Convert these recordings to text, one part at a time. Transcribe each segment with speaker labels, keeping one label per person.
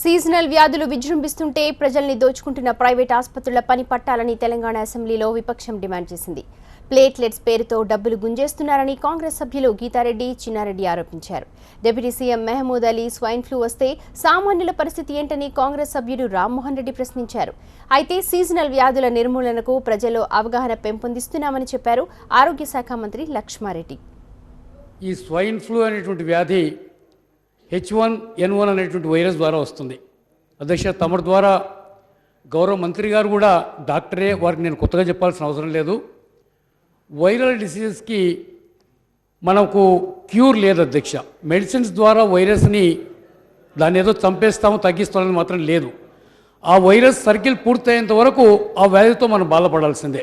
Speaker 1: Seasonal వ్యాధులు విజృంభిస్తుంటే ప్రజల్ని దోచుకుంటున్న private ఆసుపత్రుల పని పట్టాలని తెలంగాణ అసెంబ్లీలో విపక్షం డిమాండ్ చేసింది. ప్లేట్లెట్స్ పేరుతో డబ్బులు గుంజేస్తున్నారని కాంగ్రెస్ సభ్యులు గీతారెడ్డి, చిన్నారెడ్డి ఆరోపించారు. Deputy CM Mahmood Ali swine flu వస్తే సామాన్యుల పరిస్థితి ఏంటని కాంగ్రెస్ సభ్యుడు రామ్మోహన్ రెడ్డి ప్రశ్నించారు. అయితే సీజనల్ వ్యాధుల నిర్మూలనకు ప్రజల్లో అవగాహన పెంపొందిస్తున్నామని చెప్పారు ఆరోగ్య శాఖ మంత్రి లక్ష్మారెడ్డి.
Speaker 2: ఈ స్వైన్ ఫ్లూ అనేటువంటి వ్యాధి H1N1 అనేటువంటి వైరస్ ద్వారా వస్తుంది. అధ్యక్ష, తమరి ద్వారా గౌరవ మంత్రి గారు కూడా డాక్టరే, వారికి నేను కొత్తగా చెప్పాల్సిన అవసరం లేదు. వైరల్ డిసీజెస్కి మనకు క్యూర్ లేదు అధ్యక్ష. మెడిసిన్స్ ద్వారా వైరస్ని దాన్ని ఏదో చంపేస్తామో తగ్గిస్తామని మాత్రం లేదు. ఆ వైరస్ సర్కిల్ పూర్తయ్యేంత వరకు ఆ వ్యాధితో మనం బాధపడాల్సిందే.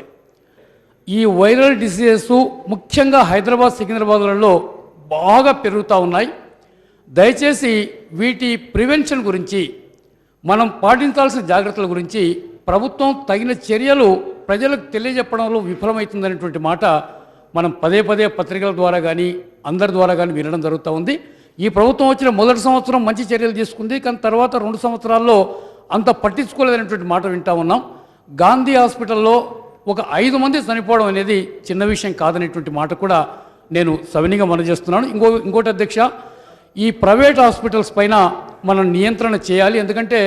Speaker 2: ఈ వైరల్ డిసీజెస్ ముఖ్యంగా హైదరాబాద్, సికింద్రాబాద్లలో బాగా పెరుగుతూ ఉన్నాయి. దయచేసి వీటి ప్రివెన్షన్ గురించి, మనం పాటించాల్సిన జాగ్రత్తల గురించి ప్రభుత్వం తగిన చర్యలు ప్రజలకు తెలియజెప్పడంలో విఫలమవుతుందనేటువంటి మాట మనం పదే పదే పత్రికల ద్వారా కానీ అందరి ద్వారా కానీ వినడం జరుగుతూ ఉంది. ఈ ప్రభుత్వం వచ్చిన మొదటి సంవత్సరం మంచి చర్యలు తీసుకుంది, కానీ తర్వాత 2 సంవత్సరాల్లో అంత పట్టించుకోలేదనేటువంటి మాట వింటూ ఉన్నాం. గాంధీ హాస్పిటల్లో ఒక 5 మంది చనిపోవడం అనేది చిన్న విషయం కాదనేటువంటి మాట కూడా నేను సవినీగా మనవి చేస్తున్నాను. ఇంకోటి అధ్యక్ష, ఈ ప్రైవేట్ హాస్పిటల్స్ పైన మనం నియంత్రణ చేయాలి. ఎందుకంటే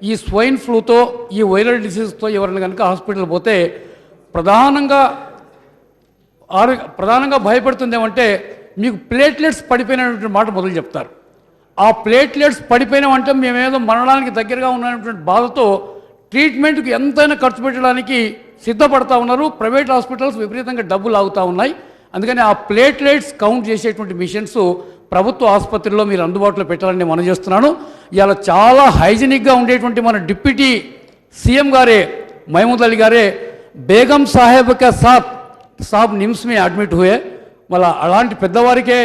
Speaker 2: ఈ స్వైన్ ఫ్లూతో, ఈ వైరల్ డిసీజ్తో ఎవరైనా కనుక హాస్పిటల్ పోతే ప్రధానంగా భయపడుతుంది ఏమంటే, మీకు ప్లేట్లెట్స్ పడిపోయినటువంటి మాట మొదలు చెప్తారు. ఆ ప్లేట్లెట్స్ పడిపోయినామంటే మేమేదో మరణానికి దగ్గరగా ఉన్నటువంటి బాధతో ట్రీట్మెంట్కి ఎంతైనా ఖర్చు పెట్టడానికి సిద్ధపడతా ఉన్నారు. ప్రైవేట్ హాస్పిటల్స్ విపరీతంగా డబ్బులు ఆగుతూ ఉన్నాయి. అందుకని ఆ ప్లేట్లెట్స్ కౌంట్ చేసేటువంటి మిషన్స్ ప్రభుత్వ ఆసుపత్రిలో మీరు అందుబాటులో పెట్టాలని మనం చేస్తున్నాను. ఇలా చాలా హైజీనిక్గా ఉండేటువంటి మన డిప్యూటీ సీఎం గారే, మహమూద్ అలీ గారే బేగం సాహెబ్ కా సాబ్ నిమ్స్ మే అడ్మిట్ హుయే. మళ్ళీ అలాంటి పెద్దవారికే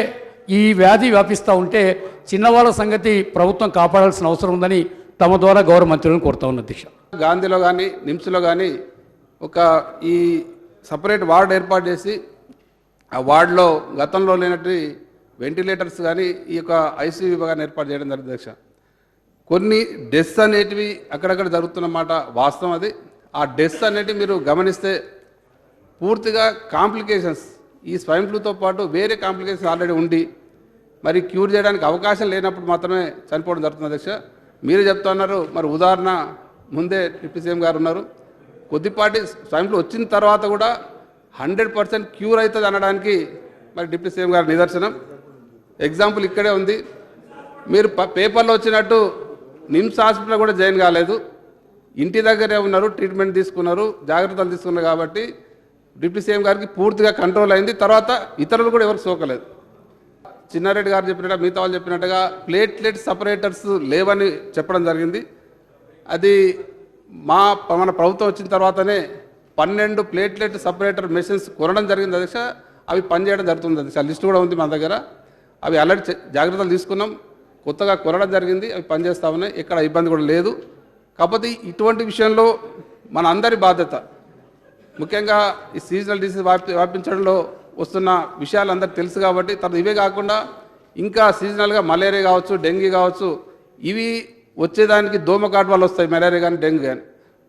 Speaker 2: ఈ వ్యాధి వ్యాపిస్తూ ఉంటే చిన్నవాళ్ళ సంగతి ప్రభుత్వం కాపాడాల్సిన అవసరం ఉందని తమ ద్వారా గౌరవ మంత్రులను కోరుతా ఉన్న అధ్యక్ష.
Speaker 3: గాంధీలో కానీ నిమ్స్లో కానీ ఈ సపరేట్ వార్డు ఏర్పాటు చేసి ఆ వార్డులో గతంలో లేనట్టు వెంటిలేటర్స్ కానీ ఈ యొక్క ఐసీయూ విభాగాన్ని ఏర్పాటు చేయడం జరిగింది అధ్యక్ష. కొన్ని డెత్స్ అనేటివి అక్కడక్కడ జరుగుతున్నమాట వాస్తవం. అది ఆ డెత్స్ అనేటివి మీరు గమనిస్తే పూర్తిగా కాంప్లికేషన్స్, ఈ స్వైన్ ఫ్లూతో పాటు వేరే కాంప్లికేషన్స్ ఆల్రెడీ ఉండి మరి క్యూర్ చేయడానికి అవకాశం లేనప్పుడు మాత్రమే చనిపోవడం జరుగుతుంది అధ్యక్ష. మీరే చెప్తా ఉన్నారు, మరి ఉదాహరణ ముందే డిప్యూటీ సీఎం గారు ఉన్నారు. కొద్దిపాటి స్వైన్ ఫ్లూ వచ్చిన తర్వాత కూడా 100% క్యూర్ అవుతుంది అనడానికి మరి డిప్యూటీ సీఎం గారు నిదర్శనం. ఎగ్జాంపుల్ ఇక్కడే ఉంది. మీరు పేపర్లో వచ్చినట్టు నిమ్స్ హాస్పిటల్ కూడా జాయిన్ కాలేదు, ఇంటి దగ్గరే ఉన్నారు, ట్రీట్మెంట్ తీసుకున్నారు, జాగ్రత్తలు తీసుకున్నారు. కాబట్టి డిప్యూటీ సీఎం గారికి పూర్తిగా కంట్రోల్ అయింది. తర్వాత ఇతరులు కూడా ఎవరికి సోకలేదు. చిన్నారెడ్డి గారు చెప్పినట్టుగా, మిగతా వాళ్ళు చెప్పినట్టుగా ప్లేట్లెట్ సపరేటర్స్ లేవని చెప్పడం జరిగింది. అది మన ప్రభుత్వం వచ్చిన తర్వాతనే 12 ప్లేట్లెట్ సపరేటర్ మెషిన్స్ కొనడం జరిగింది అధ్యక్ష. అవి పనిచేయడం జరుగుతుంది అధ్యక్ష. లిస్ట్ కూడా ఉంది మన దగ్గర. అవి ఆల్రెడీ జాగ్రత్తలు తీసుకున్నాం, కొత్తగా కొనడం జరిగింది, అవి పనిచేస్తూ ఉన్నాయి, ఎక్కడ ఇబ్బంది కూడా లేదు. కాకపోతే ఇటువంటి విషయంలో మన అందరి బాధ్యత, ముఖ్యంగా ఈ సీజనల్ డిసీజ్ వ్యాపించడంలో వస్తున్న విషయాలు అందరికీ తెలుసు. కాబట్టి తర్వాత ఇవే కాకుండా ఇంకా సీజనల్గా మలేరియా కావచ్చు, డెంగీ కావచ్చు, ఇవి వచ్చేదానికి దోమకాటు వల్ల వస్తాయి, మలేరియా కానీ డెంగ్యూ కానీ.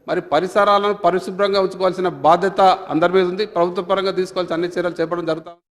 Speaker 3: మరి పరిసరాలను పరిశుభ్రంగా ఉంచుకోవాల్సిన బాధ్యత అందరి మీద ఉంది. ప్రభుత్వ పరంగా తీసుకోవాల్సిన అన్ని చర్యలు చేపట్టడం జరుగుతుంది.